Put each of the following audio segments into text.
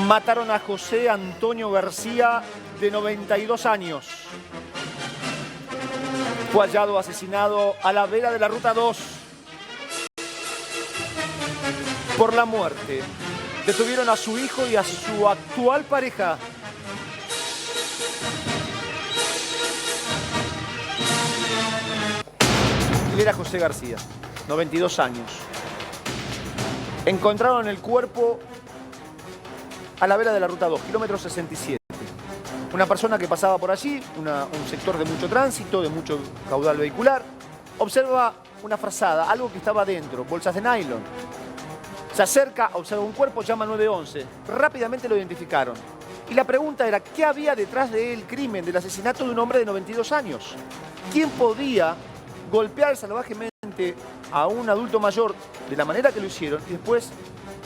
Mataron a José Antonio García, de 92 años. Fue hallado asesinado a la vera de la Ruta 2 por la muerte. Detuvieron a su hijo y a su actual pareja. Él era José García, 92 años. Encontraron el cuerpo a la vera de la Ruta 2, kilómetro 67. Una persona que pasaba por allí, un sector de mucho tránsito, de mucho caudal vehicular, observa una frazada, algo que estaba dentro, bolsas de nylon. Se acerca, observa un cuerpo, llama al 911. Rápidamente lo identificaron. Y la pregunta era, ¿qué había detrás del crimen, del asesinato de un hombre de 92 años? ¿Quién podía golpear salvajemente a un adulto mayor de la manera que lo hicieron y después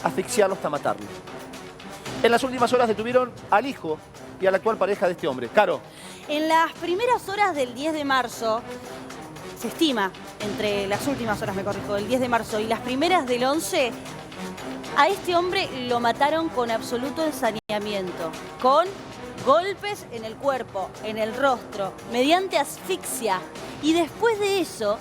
asfixiarlo hasta matarlo? En las últimas horas detuvieron al hijo y a la actual pareja de este hombre. Caro. En las primeras horas del 10 de marzo, se estima, entre las últimas horas, me corrijo, del 10 de marzo y las primeras del 11, a este hombre lo mataron con absoluto ensañamiento, con golpes en el cuerpo, en el rostro, mediante asfixia. Y después de eso,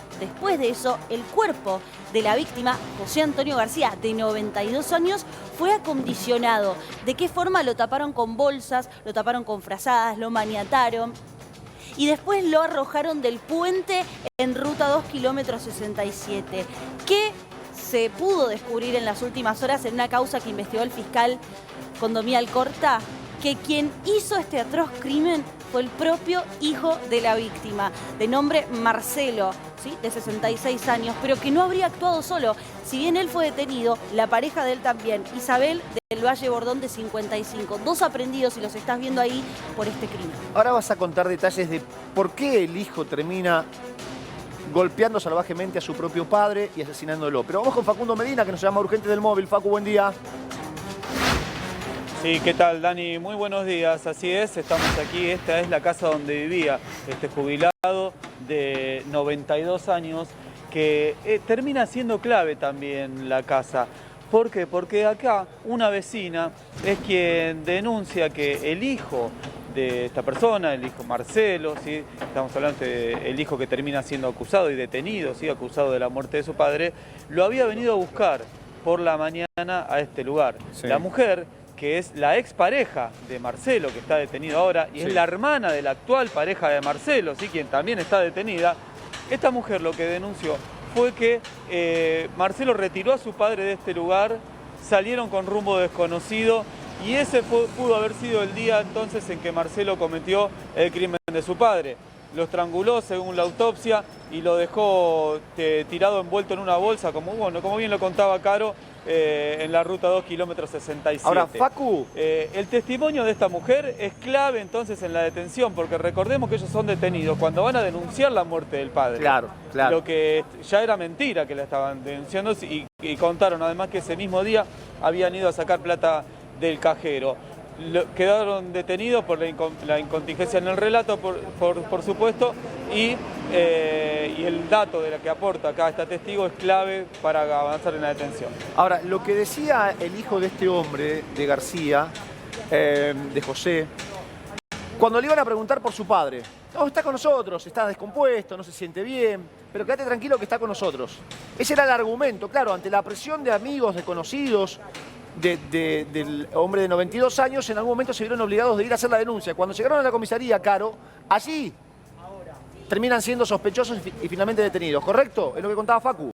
el cuerpo de la víctima, José Antonio García, de 92 años, fue acondicionado. ¿De qué forma? Lo taparon con bolsas, lo taparon con frazadas, lo maniataron y después lo arrojaron del puente en Ruta 2, kilómetro 67. ¿Qué se pudo descubrir en las últimas horas en una causa que investigó el fiscal Condomí Alcorta? Que quien hizo este atroz crimen fue el propio hijo de la víctima, de nombre Marcelo, ¿sí?, de 66 años, pero que no habría actuado solo. Si bien él fue detenido, la pareja de él también, Isabel del Valle Bordón, de 55. Dos aprendidos, y los estás viendo ahí, por este crimen. Ahora vas a contar detalles de por qué el hijo termina golpeando salvajemente a su propio padre y asesinándolo. Pero vamos con Facundo Medina, que nos llama urgente del móvil. Facu, buen día. Sí, ¿qué tal, Dani? Muy buenos días. Así es, estamos aquí. Esta es la casa donde vivía este jubilado de 92 años, que termina siendo clave también la casa. ¿Por qué? Porque acá una vecina es quien denuncia que el hijo de esta persona, el hijo Marcelo, ¿sí?, estamos hablando del hijo que termina siendo acusado y detenido, ¿sí?, acusado de la muerte de su padre, lo había venido a buscar por la mañana a este lugar. Sí. La mujer, que es la expareja de Marcelo, que está detenido ahora, y sí, es la hermana de la actual pareja de Marcelo, ¿sí?, quien también está detenida. Esta mujer lo que denunció fue que Marcelo retiró a su padre de este lugar, salieron con rumbo desconocido, y ese pudo haber sido el día entonces en que Marcelo cometió el crimen de su padre. Lo estranguló según la autopsia y lo dejó tirado envuelto en una bolsa, como bien lo contaba Caro, en la Ruta 2, kilómetro 67. Ahora, Facu. El testimonio de esta mujer es clave entonces en la detención, porque recordemos que ellos son detenidos cuando van a denunciar la muerte del padre. Claro, claro. Lo que ya era mentira que la estaban denunciando, y contaron además que ese mismo día habían ido a sacar plata del cajero. Quedaron detenidos por la incontingencia en el relato, por supuesto, y el dato de la que aporta acá este testigo es clave para avanzar en la detención. Ahora, lo que decía el hijo de este hombre, de García, de José, cuando le iban a preguntar por su padre: no, está con nosotros, está descompuesto, no se siente bien, pero quédate tranquilo que está con nosotros. Ese era el argumento, claro, ante la presión de amigos, de conocidos, del hombre de 92 años, en algún momento se vieron obligados de ir a hacer la denuncia. Cuando llegaron a la comisaría, Caro, allí terminan siendo sospechosos y finalmente detenidos, ¿correcto? Es lo que contaba Facu.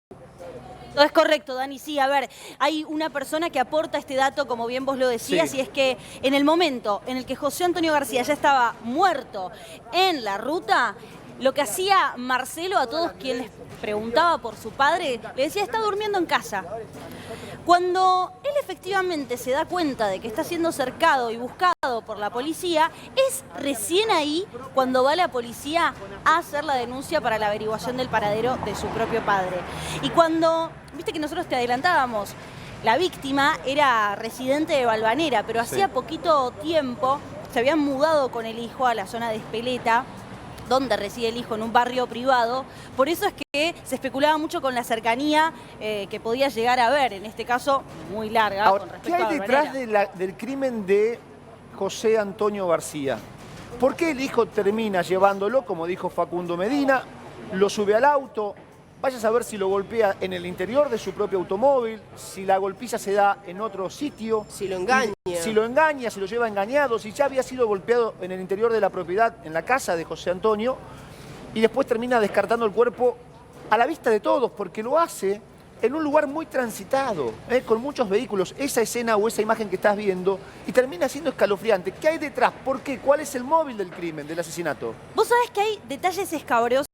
No, es correcto, Dani. Sí, a ver, hay una persona que aporta este dato, como bien vos lo decías, sí, y es que en el momento en el que José Antonio García ya estaba muerto en la ruta, lo que hacía Marcelo a todos quienes les preguntaba por su padre, le decía: está durmiendo en casa. Cuando él efectivamente se da cuenta de que está siendo cercado y buscado por la policía, es recién ahí cuando va la policía a hacer la denuncia para la averiguación del paradero de su propio padre. Y cuando, viste que nosotros te adelantábamos, la víctima era residente de Valvanera, pero hacía poquito tiempo se habían mudado con el hijo a la zona de Espeleta, donde reside el hijo, en un barrio privado. Por eso es que se especulaba mucho con la cercanía que podía llegar a haber, en este caso muy larga. Ahora, con respecto ¿qué hay a detrás Balvanera. del crimen de José Antonio García? ¿Por qué el hijo termina llevándolo, como dijo Facundo Medina, lo sube al auto? Vaya a saber si lo golpea en el interior de su propio automóvil, si la golpiza se da en otro sitio. Si lo engaña. Si lo engaña, si lo lleva engañado, si ya había sido golpeado en el interior de la propiedad, en la casa de José Antonio, y después termina descartando el cuerpo a la vista de todos, porque lo hace en un lugar muy transitado, con muchos vehículos, esa escena o esa imagen que estás viendo, y termina siendo escalofriante. ¿Qué hay detrás? ¿Por qué? ¿Cuál es el móvil del crimen, del asesinato? Vos sabés que hay detalles escabrosos,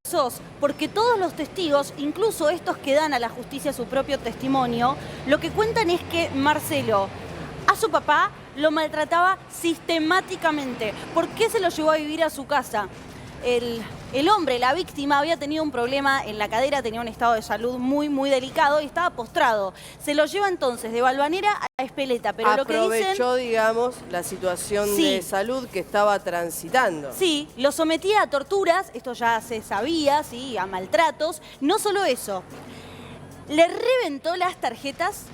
porque todos los testigos, incluso estos que dan a la justicia su propio testimonio, lo que cuentan es que Marcelo a su papá lo maltrataba sistemáticamente. ¿Por qué se lo llevó a vivir a su casa? El hombre, la víctima, había tenido un problema en la cadera, tenía un estado de salud muy delicado y estaba postrado. Se lo lleva entonces de Balvanera a Espeleta, pero lo que dicen... Aprovechó, digamos, la situación de salud que estaba transitando. Sí, lo sometía a torturas, esto ya se sabía, sí, a maltratos. No solo eso, le reventó las tarjetas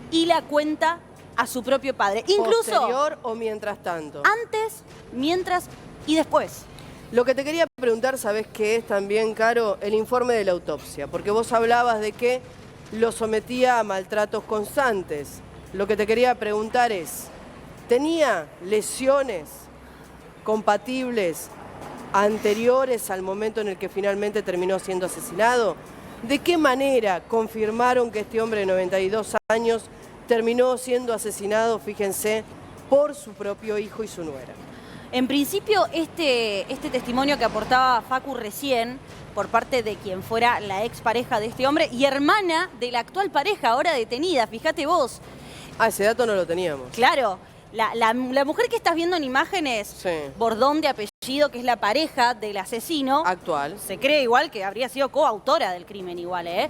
y la cuenta a su propio padre. Incluso ¿Posterior o mientras tanto? antes, mientras y después. Lo que te quería preguntar, ¿sabés qué es también, Caro? El informe de la autopsia, porque vos hablabas de que lo sometía a maltratos constantes. Lo que te quería preguntar es, ¿tenía lesiones compatibles anteriores al momento en el que finalmente terminó siendo asesinado? ¿De qué manera confirmaron que este hombre de 92 años terminó siendo asesinado, fíjense, por su propio hijo y su nuera? En principio, este testimonio que aportaba Facu recién, por parte de quien fuera la expareja de este hombre y hermana de la actual pareja, ahora detenida, fíjate vos. Ah, ese dato no lo teníamos. Claro, la mujer que estás viendo en imágenes, Sí. Bordón de apellido, que es la pareja del asesino, Actual. se cree igual que habría sido coautora del crimen igual, ¿eh?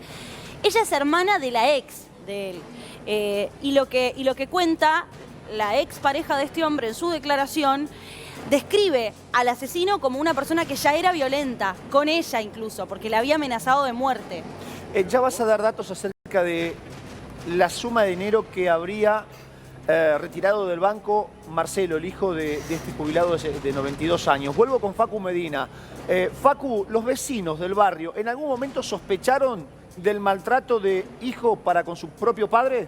Ella es hermana de la ex de él. Y lo que cuenta la expareja de este hombre en su declaración, describe al asesino como una persona que ya era violenta, con ella incluso, porque la había amenazado de muerte. Ya vas a dar datos acerca de la suma de dinero que habría retirado del banco Marcelo, el hijo de este jubilado de 92 años. Vuelvo con Facu Medina. Facu, los vecinos del barrio, ¿en algún momento sospecharon del maltrato de hijo para con su propio padre?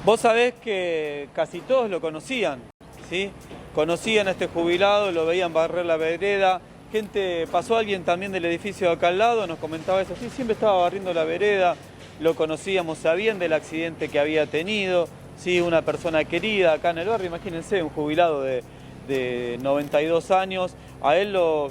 Vos sabés que casi todos lo conocían, ¿sí? Conocían a este jubilado, lo veían barrer la vereda. Pasó alguien también del edificio de acá al lado, nos comentaba eso, sí, siempre estaba barriendo la vereda, lo conocíamos, sabían del accidente que había tenido, sí, una persona querida acá en el barrio, imagínense, un jubilado de 92 años, a él lo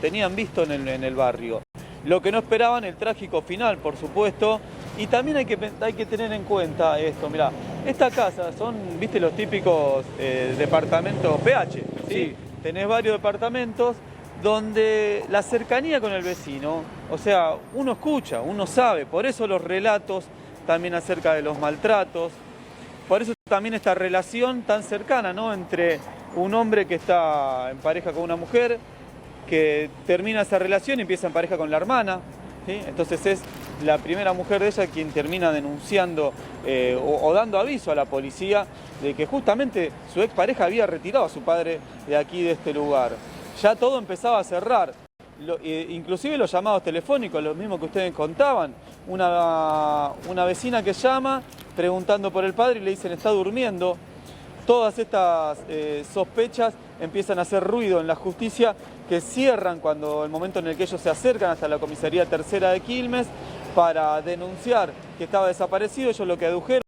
tenían visto en el barrio. Lo que no esperaban, el trágico final, por supuesto, y también hay que tener en cuenta esto, mirá, esta casa son, viste, los típicos departamentos PH, ¿sí? Tenés varios departamentos donde la cercanía con el vecino, o sea, uno escucha, uno sabe, por eso los relatos también acerca de los maltratos, por eso también esta relación tan cercana, ¿no? Entre un hombre que está en pareja con una mujer, que termina esa relación y empieza en pareja con la hermana, ¿sí? Entonces es la primera mujer de ella quien termina denunciando o dando aviso a la policía de que justamente su expareja había retirado a su padre de aquí, de este lugar. Ya todo empezaba a cerrar, inclusive los llamados telefónicos, lo mismo que ustedes contaban, una vecina que llama preguntando por el padre y le dicen está durmiendo. Todas estas sospechas empiezan a hacer ruido en la justicia, que cierran cuando el momento en el que ellos se acercan hasta la comisaría tercera de Quilmes para denunciar que estaba desaparecido. Ellos lo que adujeron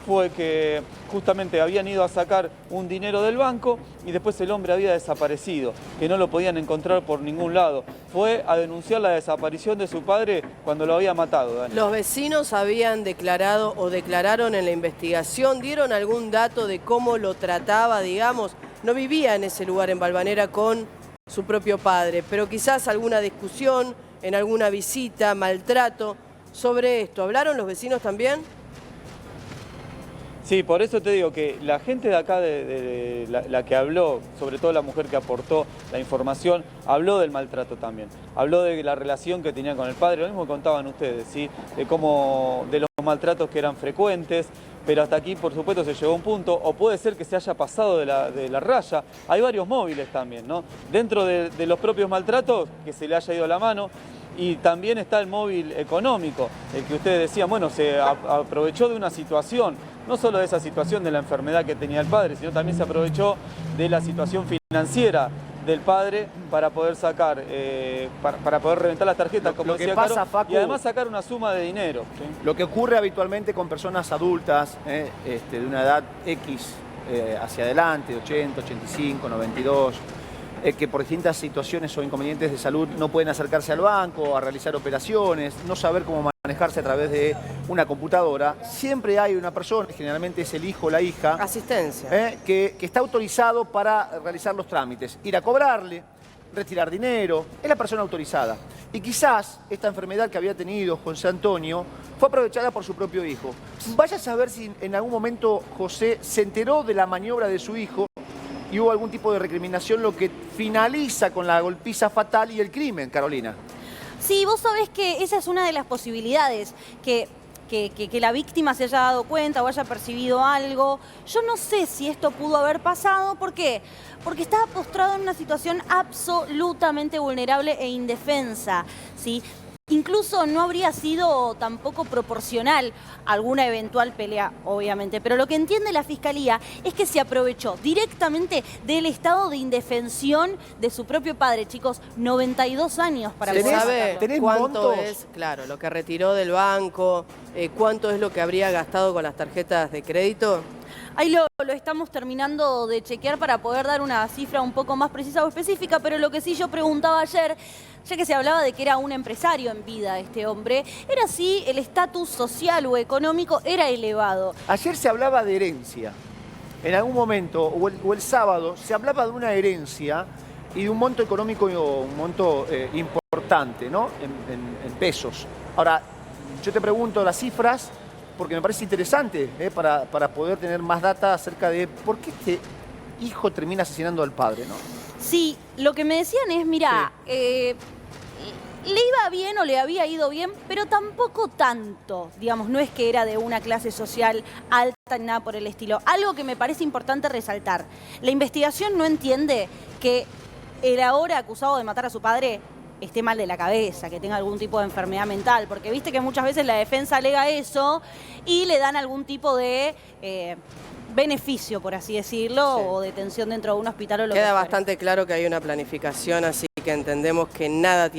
fue que justamente habían ido a sacar un dinero del banco y después el hombre había desaparecido, que no lo podían encontrar por ningún lado. Fue a denunciar la desaparición de su padre cuando lo había matado, Dani. ¿Los vecinos habían declarado o declararon en la investigación, dieron algún dato de cómo lo trataba, digamos? No vivía en ese lugar en Balvanera con su propio padre, pero quizás alguna discusión, en alguna visita, maltrato sobre esto. ¿Hablaron los vecinos también? Sí, por eso te digo que la gente de acá, la que habló, sobre todo la mujer que aportó la información, habló del maltrato también. Habló de la relación que tenía con el padre, lo mismo que contaban ustedes, ¿sí? De los maltratos que eran frecuentes, pero hasta aquí, por supuesto, se llegó a un punto, o puede ser que se haya pasado de la raya. Hay varios móviles también, ¿no? Dentro de los propios maltratos, que se le haya ido la mano. Y también está el móvil económico, el que ustedes decían, bueno, se aprovechó de una situación, no solo de esa situación de la enfermedad que tenía el padre, sino también se aprovechó de la situación financiera del padre para poder sacar, para poder reventar las tarjetas, como decía Caro, y además sacar una suma de dinero, ¿sí? Lo que ocurre habitualmente con personas adultas de una edad X hacia adelante, 80, 85, 92, que por distintas situaciones o inconvenientes de salud no pueden acercarse al banco, a realizar operaciones, no saber cómo manejarse a través de una computadora, siempre hay una persona, generalmente es el hijo o la hija, asistencia, que está autorizado para realizar los trámites, ir a cobrarle, retirar dinero, es la persona autorizada. Y quizás esta enfermedad que había tenido José Antonio fue aprovechada por su propio hijo. Vaya a saber si en algún momento José se enteró de la maniobra de su hijo y hubo algún tipo de recriminación, lo que finaliza con la golpiza fatal y el crimen, Carolina. Sí, vos sabés que esa es una de las posibilidades, que la víctima se haya dado cuenta o haya percibido algo. Yo no sé si esto pudo haber pasado. ¿Por qué? Porque estaba postrado en una situación absolutamente vulnerable e indefensa, ¿sí? Incluso no habría sido tampoco proporcional alguna eventual pelea, obviamente. Pero lo que entiende la Fiscalía es que se aprovechó directamente del estado de indefensión de su propio padre. Chicos, 92 años para poder saber ¿Tenés cuánto montos? es, claro, lo que retiró del banco, cuánto es lo que habría gastado con las tarjetas de crédito? Ahí lo estamos terminando de chequear para poder dar una cifra un poco más precisa o específica, pero lo que sí yo preguntaba ayer, ya que se hablaba de que era un empresario en vida este hombre, era si el estatus social o económico era elevado. Ayer se hablaba de herencia. En algún momento, o el sábado, se hablaba de una herencia y de un monto económico, un monto importante, ¿no? En pesos. Ahora, yo te pregunto las cifras porque me parece interesante para poder tener más data acerca de por qué este hijo termina asesinando al padre, ¿no? Sí, lo que me decían es, mira, le iba bien o le había ido bien, pero tampoco tanto. Digamos, no es que era de una clase social alta ni nada por el estilo. Algo que me parece importante resaltar. La investigación no entiende que el ahora acusado de matar a su padre esté mal de la cabeza, que tenga algún tipo de enfermedad mental, porque viste que muchas veces la defensa alega eso y le dan algún tipo de beneficio, por así decirlo, Sí. o detención dentro de un hospital o lo que Queda fuere. bastante claro que hay una planificación, así que entendemos que nada tiene